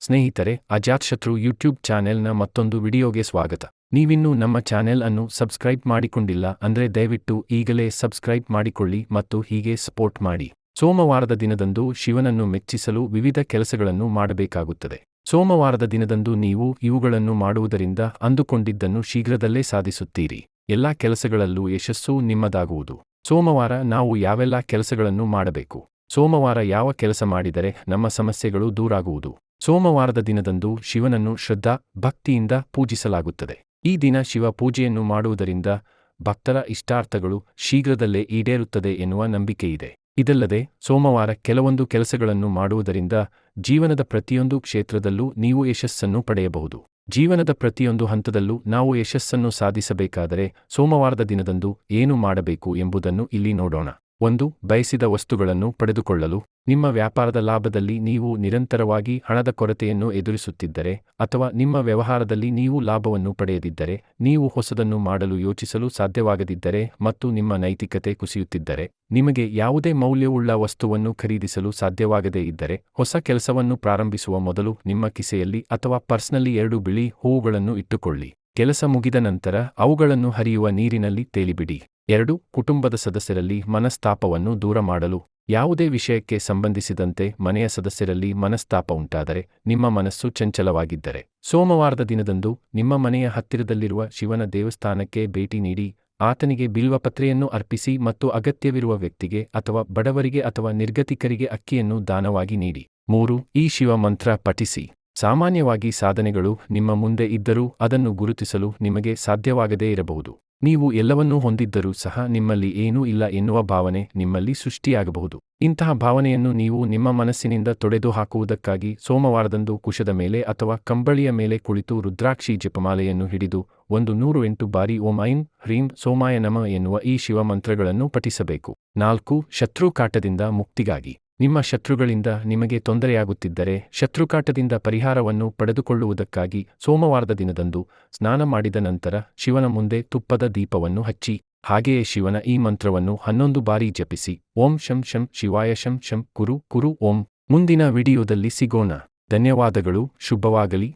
ಸ್ನೇಹಿತರೆ, ಅಜಾತಶತ್ರು ಯೂಟ್ಯೂಬ್ ಚಾನೆಲ್ನ ಮತ್ತೊಂದು ವಿಡಿಯೋಗೆ ಸ್ವಾಗತ. ನೀವಿನ್ನೂ ನಮ್ಮ ಚಾನೆಲ್ ಅನ್ನು ಸಬ್ಸ್ಕ್ರೈಬ್ ಮಾಡಿಕೊಂಡಿಲ್ಲ ಅಂದ್ರೆ ದಯವಿಟ್ಟು ಈಗಲೇ ಸಬ್ಸ್ಕ್ರೈಬ್ ಮಾಡಿಕೊಳ್ಳಿ ಮತ್ತು ಹೀಗೆ ಸಪೋರ್ಟ್ ಮಾಡಿ. ಸೋಮವಾರದ ದಿನದಂದು ಶಿವನನ್ನು ಮೆಚ್ಚಿಸಲು ವಿವಿಧ ಕೆಲಸಗಳನ್ನು ಮಾಡಬೇಕಾಗುತ್ತದೆ. ಸೋಮವಾರದ ದಿನದಂದು ನೀವು ಇವುಗಳನ್ನು ಮಾಡುವುದರಿಂದ ಅಂದುಕೊಂಡಿದ್ದನ್ನು ಶೀಘ್ರದಲ್ಲೇ ಸಾಧಿಸುತ್ತೀರಿ. ಎಲ್ಲಾ ಕೆಲಸಗಳಲ್ಲೂ ಯಶಸ್ಸು ನಿಮ್ಮದಾಗುವುದು. ಸೋಮವಾರ ನಾವು ಯಾವೆಲ್ಲ ಕೆಲಸಗಳನ್ನು ಮಾಡಬೇಕು? ಸೋಮವಾರ ಯಾವ ಕೆಲಸ ಮಾಡಿದರೆ ನಮ್ಮ ಸಮಸ್ಯೆಗಳು ದೂರಾಗುವುದು? ಸೋಮವಾರದ ದಿನದಂದು ಶಿವನನ್ನು ಶ್ರದ್ಧಾ ಭಕ್ತಿಯಿಂದ ಪೂಜಿಸಲಾಗುತ್ತದೆ. ಈ ದಿನ ಶಿವ ಪೂಜೆಯನ್ನು ಮಾಡುವುದರಿಂದ ಭಕ್ತರ ಇಷ್ಟಾರ್ಥಗಳು ಶೀಘ್ರದಲ್ಲೇ ಈಡೇರುತ್ತದೆ ಎನ್ನುವ ನಂಬಿಕೆಯಿದೆ. ಇದಲ್ಲದೆ ಸೋಮವಾರ ಕೆಲವೊಂದು ಕೆಲಸಗಳನ್ನು ಮಾಡುವುದರಿಂದ ಜೀವನದ ಪ್ರತಿಯೊಂದು ಕ್ಷೇತ್ರದಲ್ಲೂ ನೀವು ಯಶಸ್ಸನ್ನು ಪಡೆಯಬಹುದು. ಜೀವನದ ಪ್ರತಿಯೊಂದು ಹಂತದಲ್ಲೂ ನಾವು ಯಶಸ್ಸನ್ನು ಸಾಧಿಸಬೇಕಾದರೆ ಸೋಮವಾರದ ದಿನದಂದು ಏನು ಮಾಡಬೇಕು ಎಂಬುದನ್ನು ಇಲ್ಲಿ ನೋಡೋಣ. 1. ಬಯಸಿದ ವಸ್ತುಗಳನ್ನು ಪಡೆದುಕೊಳ್ಳಲು. ನಿಮ್ಮ ವ್ಯಾಪಾರದ ಲಾಭದಲ್ಲಿ ನೀವು ನಿರಂತರವಾಗಿ ಹಣದ ಕೊರತೆಯನ್ನು ಎದುರಿಸುತ್ತಿದ್ದರೆ ಅಥವಾ ನಿಮ್ಮ ವ್ಯವಹಾರದಲ್ಲಿ ನೀವು ಲಾಭವನ್ನು ಪಡೆಯದಿದ್ದರೆ, ನೀವು ಹೊಸದನ್ನು ಮಾಡಲು ಯೋಚಿಸಲು ಸಾಧ್ಯವಾಗದಿದ್ದರೆ ಮತ್ತು ನಿಮ್ಮ ನೈತಿಕತೆ ಕುಸಿಯುತ್ತಿದ್ದರೆ, ನಿಮಗೆ ಯಾವುದೇ ಮೌಲ್ಯವುಳ್ಳ ವಸ್ತುವನ್ನು ಖರೀದಿಸಲು ಸಾಧ್ಯವಾಗದೇ ಇದ್ದರೆ, ಹೊಸ ಕೆಲಸವನ್ನು ಪ್ರಾರಂಭಿಸುವ ಮೊದಲು ನಿಮ್ಮ ಕಿಸೆಯಲ್ಲಿ ಅಥವಾ ಪರ್ಸ್ನಲ್ಲಿ 2 ಬಿಳಿ ಹೂವುಗಳನ್ನು ಇಟ್ಟುಕೊಳ್ಳಿ. ಕೆಲಸ ಮುಗಿದ ನಂತರ ಅವುಗಳನ್ನು ಹರಿಯುವ ನೀರಿನಲ್ಲಿ ತೇಲಿಬಿಡಿ. 2. ಕುಟುಂಬದ ಸದಸ್ಯರಲ್ಲಿ ಮನಸ್ತಾಪವನ್ನು ದೂರ ಮಾಡಲು. ಯಾವುದೇ ವಿಷಯಕ್ಕೆ ಸಂಬಂಧಿಸಿದಂತೆ ಮನೆಯ ಸದಸ್ಯರಲ್ಲಿ ಮನಸ್ತಾಪ ಉಂಟಾದರೆ, ನಿಮ್ಮ ಮನಸ್ಸು ಚಂಚಲವಾಗಿದ್ದರೆ, ಸೋಮವಾರದ ದಿನದಂದು ನಿಮ್ಮ ಮನೆಯ ಹತ್ತಿರದಲ್ಲಿರುವ ಶಿವನ ದೇವಸ್ಥಾನಕ್ಕೆ ಭೇಟಿ ನೀಡಿ, ಆತನಿಗೆ ಬಿಲ್ವಪತ್ರೆಯನ್ನು ಅರ್ಪಿಸಿ ಮತ್ತು ಅಗತ್ಯವಿರುವ ವ್ಯಕ್ತಿಗೆ ಅಥವಾ ಬಡವರಿಗೆ ಅಥವಾ ನಿರ್ಗತಿಕರಿಗೆ ಅಕ್ಕಿಯನ್ನು ದಾನವಾಗಿ ನೀಡಿ. 3. ಈ ಶಿವ ಮಂತ್ರ ಪಠಿಸಿ. ಸಾಮಾನ್ಯವಾಗಿ ಸಾಧನೆಗಳು ನಿಮ್ಮ ಮುಂದೆ ಇದ್ದರೂ ಅದನ್ನು ಗುರುತಿಸಲು ನಿಮಗೆ ಸಾಧ್ಯವಾಗದೇ ಇರಬಹುದು. ನೀವು ಎಲ್ಲವನ್ನೂ ಹೊಂದಿದ್ದರೂ ಸಹ ನಿಮ್ಮಲ್ಲಿ ಏನೂ ಇಲ್ಲ ಎನ್ನುವ ಭಾವನೆ ನಿಮ್ಮಲ್ಲಿ ಸೃಷ್ಟಿಯಾಗಬಹುದು. ಇಂತಹ ಭಾವನೆಯನ್ನು ನೀವು ನಿಮ್ಮ ಮನಸ್ಸಿನಿಂದ ತೊಡೆದು ಹಾಕುವುದಕ್ಕಾಗಿ ಸೋಮವಾರದಂದು ಕುಶದ ಮೇಲೆ ಅಥವಾ ಕಂಬಳಿಯ ಮೇಲೆ ಕುಳಿತು ರುದ್ರಾಕ್ಷಿ ಜಪಮಾಲೆಯನ್ನು ಹಿಡಿದು 108 ಬಾರಿ ಓಂ ಐಂ ಹ್ರೀಂ ಸೋಮಾಯ ನಮಃ ಎನ್ನುವ ಈ ಶಿವ ಮಂತ್ರಗಳನ್ನು ಪಠಿಸಬೇಕು. 4. ಶತ್ರುಕಾಟದಿಂದ ಮುಕ್ತಿಗಾಗಿ. ನಿಮ್ಮ ಶತ್ರುಗಳಿಂದ ನಿಮಗೆ ತೊಂದರೆಯಾಗುತ್ತಿದ್ದರೆ ಶತ್ರುಕಾಟದಿಂದ ಪರಿಹಾರವನ್ನು ಪಡೆದುಕೊಳ್ಳುವುದಕ್ಕಾಗಿ ಸೋಮವಾರದ ದಿನದಂದು ಸ್ನಾನ ಮಾಡಿದ ನಂತರ ಶಿವನ ಮುಂದೆ ತುಪ್ಪದ ದೀಪವನ್ನು ಹಚ್ಚಿ, ಹಾಗೆಯೇ ಶಿವನ ಈ ಮಂತ್ರವನ್ನು 11 ಬಾರಿ ಜಪಿಸಿ. ಓಂ ಶಂ ಶಂ ಶಿವಾಯ ಶಂ ಶಂ ಕುರು ಕುರು ಓಂ. ಮುಂದಿನ ವಿಡಿಯೋದಲ್ಲಿ ಸಿಗೋಣ. ಧನ್ಯವಾದಗಳು. ಶುಭವಾಗಲಿ.